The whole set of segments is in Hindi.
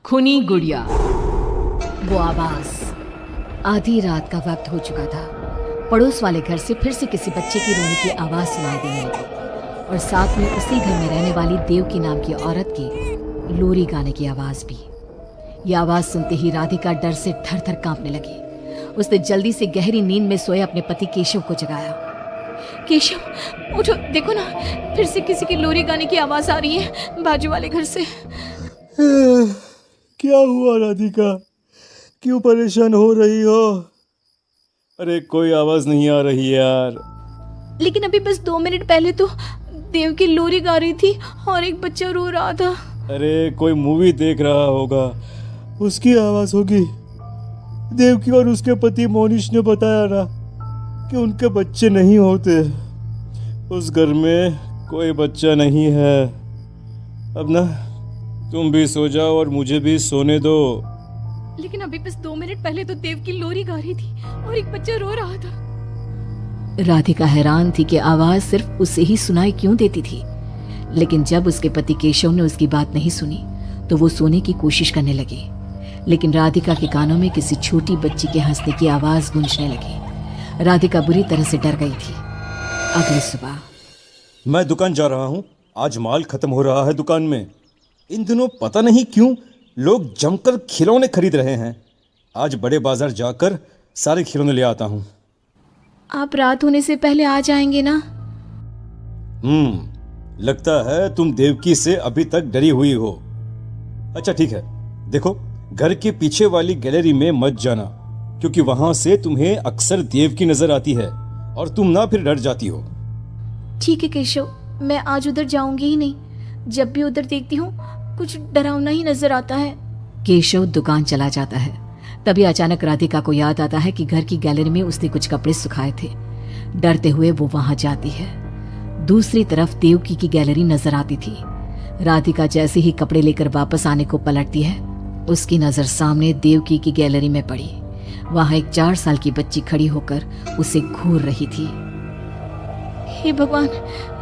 खूनी गुड़िया। वो आवाज। आधी रात का वक्त हो चुका था। पड़ोस वाले घर से फिर से किसी बच्चे की रोने की आवाज सुनाई देने लगी और साथ में उसी घर में रहने वाली देवकी नाम की औरत की लोरी गाने की आवाज भी। यह आवाज सुनते ही राधिका डर से थर थर कांपने लगी। उसने जल्दी से गहरी नींद में सोए अपने पति केशव को जगाया। केशव उठो, देखो ना, फिर से किसी की लोरी गाने की आवाज आ रही है बाजू वाले घर से। क्या हुआ राधिका, क्यों परेशान हो रही हो? अरे कोई आवाज नहीं आ रही यार। लेकिन अभी बस 2 मिनट पहले तो देव की लोरी गा रही थी और एक बच्चा रो रहा था। अरे कोई मूवी देख रहा होगा, उसकी आवाज होगी। देवकी और उसके पति मोनिश ने बताया ना कि उनके बच्चे नहीं होते। उस घर में कोई बच्चा नहीं है। अब ना तुम भी सो जाओ और मुझे भी सोने दो। लेकिन अभी बस 2 मिनट पहले तो देव की लोरी गा रही थी और एक बच्चा रो रहा था। राधिका हैरान थी कि आवाज सिर्फ उसे ही सुनाई क्यों देती थी। लेकिन जब उसके पति केशव ने उसकी बात नहीं सुनी तो वो सोने की कोशिश करने लगी। लेकिन राधिका के कानों में किसी छोटी बच्ची के हंसने की आवाज गूंजने लगी। राधिका बुरी तरह से डर गई थी। अगली सुबह मैं दुकान जा रहा हूँ, आज माल खत्म हो रहा है दुकान में। इन दिनों पता नहीं क्यों लोग जमकर खिलौने खरीद रहे हैं। आज बड़े बाजार जाकर सारे खिलौने ले आता हूँ। आप रात होने से पहले आ जाएंगे ना? लगता है तुम देवकी से अभी तक डरी हुई हो। अच्छा ठीक है, देखो घर के पीछे वाली गैलरी में मत जाना, क्योंकि वहां से तुम्हें अक्सर देवकी नजर आती है और तुम ना फिर डर जाती हो। ठीक है केशव, मैं आज उधर जाऊंगी ही नहीं। जब भी उधर देखती हूँ कुछ डरावना ही नजर आता है। केशव दुकान चला जाता है। तभी अचानक राधिका को याद आता है कि घर की गैलरी में उसने कुछ कपड़े सुखाए थे। डरते हुए वो वहां जाती है। दूसरी तरफ देवकी की गैलरी नजर आती थी। राधिका जैसे ही कपड़े लेकर वापस आने को पलटती है, उसकी नजर सामने देवकी की गैलरी में पड़ी। वहां एक 4 साल की बच्ची खड़ी होकर उसे घूर रही थी। हे भगवान,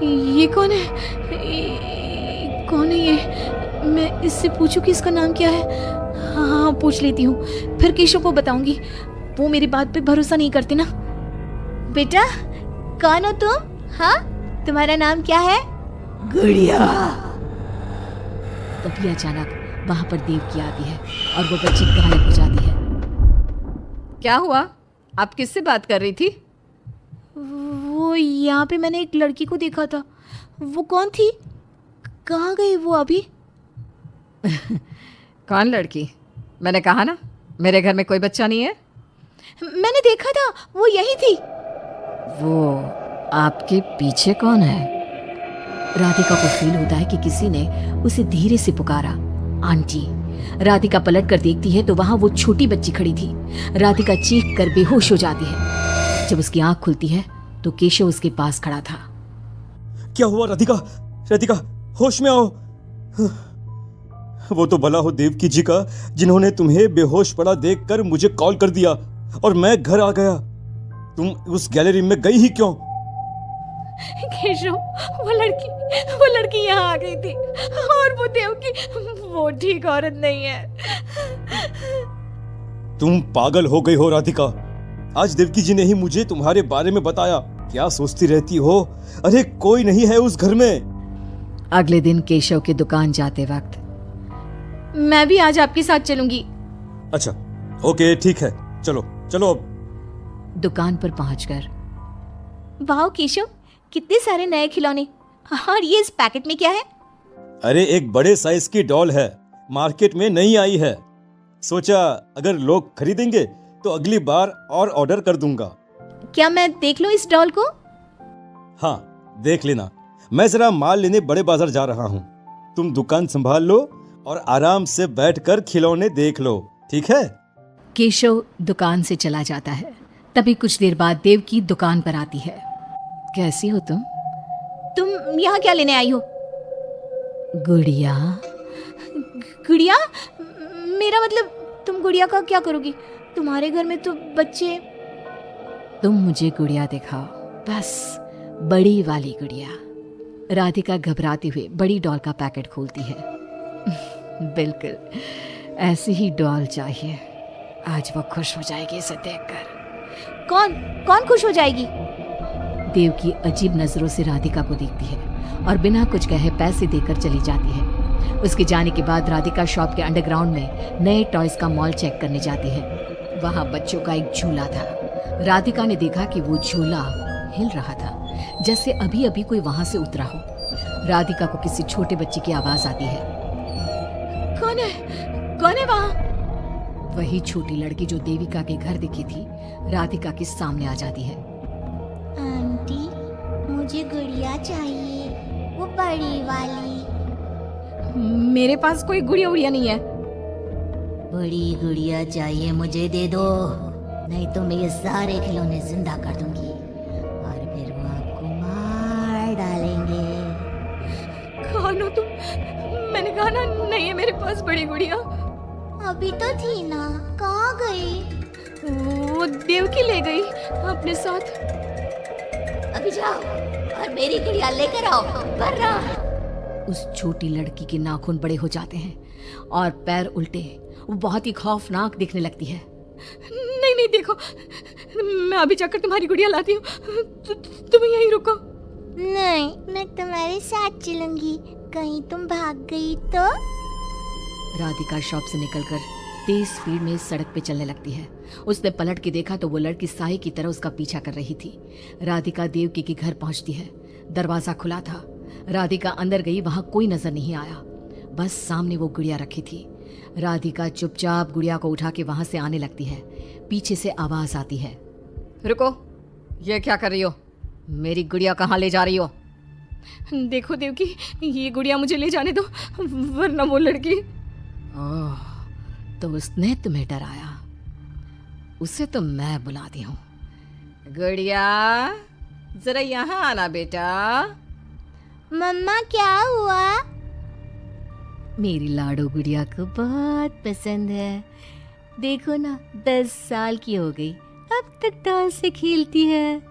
ये कौन है? कौन है ये? मैं इससे पूछूं कि इसका नाम क्या है? हाँ, पूछ लेती हूँ, फिर केशव को बताऊंगी। वो मेरी बात पे भरोसा नहीं करते ना। बेटा, कौन हो तुम? हाँ, तुम्हारा नाम क्या है? गुड़िया। तभी अचानक वहां पर देवकी आती है और वो बच्ची गायब हो जाती है। क्या हुआ? आप किससे बात कर रही थी? वो यहाँ पे मैंने एक लड़की को देखा था। वो कौन थी? कहाँ गई वो अभी? कौन लड़की? मैंने कहा ना मेरे घर में कोई बच्चा नहीं है। मैंने देखा था, वो यही थी। वो आपके पीछे कौन है? राधिका को फील होता है कि किसी ने उसे धीरे से पुकारा, आंटी। राधिका पलट कर देखती है तो वहां वो छोटी बच्ची खड़ी थी। राधिका चीख कर बेहोश हो जाती है। जब उसकी आंख खुलती है तो केशव उसके पास खड़ा था। क्या हुआ राधिका? राधिका होश में आओ। वो तो भला हो देवकी जी का, जिन्होंने तुम्हें बेहोश पड़ा देखकर मुझे कॉल कर दिया और मैं घर आ गया। तुम उस गैलरी में गई ही क्यों? केशव, वो लड़की यहाँ आ गई थी और वो देवकी, वो ठीक औरत नहीं है। तुम पागल हो गई हो राधिका। आज देवकी जी ने ही मुझे तुम्हारे बारे में बताया। क्या सोचती रहती हो? अरे कोई नहीं है उस घर में। अगले दिन केशव की दुकान जाते वक्त, मैं भी आज आपके साथ चलूंगी। अच्छा ओके ठीक है, चलो चलो। दुकान पर पहुंचकर, वाह केशव, कितने सारे नए खिलौने। और ये इस पैकेट में क्या है? अरे एक बड़े साइज की डॉल है, मार्केट में नहीं आई है। सोचा अगर लोग खरीदेंगे तो अगली बार और ऑर्डर कर दूंगा। क्या मैं देख लूं इस डॉल को? हाँ देख लेना। मैं जरा माल लेने बड़े बाजार जा रहा हूँ। तुम दुकान संभाल लो और आराम से बैठकर खिलौने देख लो, ठीक है? केशव दुकान से चला जाता है। तभी कुछ देर बाद देवकी दुकान पर आती है। कैसी हो तुम? तुम यहाँ क्या लेने आई हो? गुड़िया। गुड़िया? मेरा मतलब, तुम गुड़िया का क्या करोगी? तुम्हारे घर में तो बच्चे। तुम मुझे गुड़िया दिखाओ, बस बड़ी वाली गुड़िया। राधिका घबराते हुए बड़ी डॉल का पैकेट खोलती है। बिल्कुल ऐसी ही डॉल चाहिए। आज वो खुश हो जाएगी इसे देखकर। कौन कौन खुश हो जाएगी? देवकी अजीब नजरों से राधिका को देखती है और बिना कुछ कहे पैसे देकर चली जाती है। उसके जाने के बाद राधिका शॉप के अंडरग्राउंड में नए टॉयज का मॉल चेक करने जाती है। वहां बच्चों का एक झूला था। राधिका ने देखा कि वो झूला हिल रहा था, जैसे अभी अभी कोई वहां से उतरा हो। राधिका को किसी छोटे बच्चे की आवाज आती है। कौन है वहां? वही छोटी लड़की जो देविका के घर दिखी थी राधिका के सामने आ जाती है। आंटी, मुझे गुड़िया चाहिए, वो बड़ी वाली। मेरे पास कोई गुड़िया उड़िया नहीं है। बड़ी गुड़िया चाहिए, मुझे दे दो, नहीं तो मैं ये सारे खिलौने जिंदा कर दूंगी और फिर वो आपको मार डालेंगे। कौन हो तुम? मैंने कहा ना नहीं है मेरे पास बड़ी गुड़िया। अभी तो थी ना, कहाँ गई? वो देवकी ले गई अपने साथ। अभी जाओ और मेरी गुड़िया लेकर आओ, वरना। उस छोटी लड़की के नाखून बड़े हो जाते हैं और पैर उल्टे। वो बहुत ही खौफनाक दिखने लगती है। नहीं देखो, मैं अभी जाकर तुम्हारी गुड़िया लाती हूँ। तुम यहीं रुको। नहीं, मैं तुम्हारे साथ चलूंगी, कहीं तुम भाग गई तो। राधिका शॉप से निकलकर तेज स्पीड में सड़क पे चलने लगती है। उसने पलट के देखा तो वो लड़की साई की तरह उसका पीछा कर रही थी। राधिका देवकी के घर पहुंचती है। दरवाजा खुला था। राधिका अंदर गई, वहां कोई नजर नहीं आया, बस सामने वो गुड़िया रखी थी। राधिका चुपचाप गुड़िया को उठा के वहां से आने लगती है। पीछे से आवाज आती है, रुको, ये क्या कर रही हो? मेरी गुड़िया कहाँ ले जा रही हो? देखो देवकी, ये गुड़िया मुझे ले जाने दो, वरना वो लड़की। ओह, तो उसने तुम्हें डराया। उसे तो मैं बुलाती हूँ। गुड़िया, जरा यहाँ आना बेटा। मम्मा, क्या हुआ? मेरी लाडो गुड़िया को बहुत पसंद है। देखो ना, 10 साल की हो गई, अब तक डॉल से खेलती है।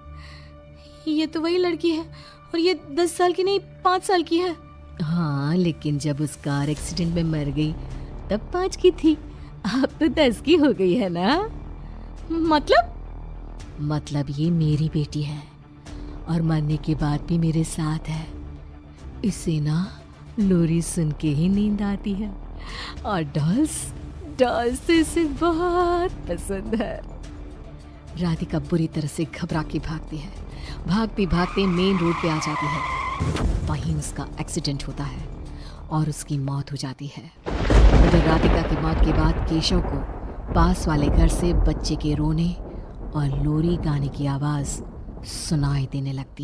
ये तो वही लड़की है, और ये 10 साल की नहीं 5 साल की है। हाँ, लेकिन जब उस कार एक्सीडेंट में मर गई तब 5 की थी, अब तो 10 की हो गई है ना। मतलब ये मेरी बेटी है और मरने के बाद भी मेरे साथ है। इसे ना लोरी सुन के ही नींद आती है और डॉल्स तो इसे बहुत पसंद है। राधिका बुरी तरह से घबरा के भागती है। भागते भागते मेन रोड पे आ जाती है। वहीं उसका एक्सीडेंट होता है और उसकी मौत हो जाती है। उधर राधिका की मौत के बाद केशव को पास वाले घर से बच्चे के रोने और लोरी गाने की आवाज सुनाई देने लगती है।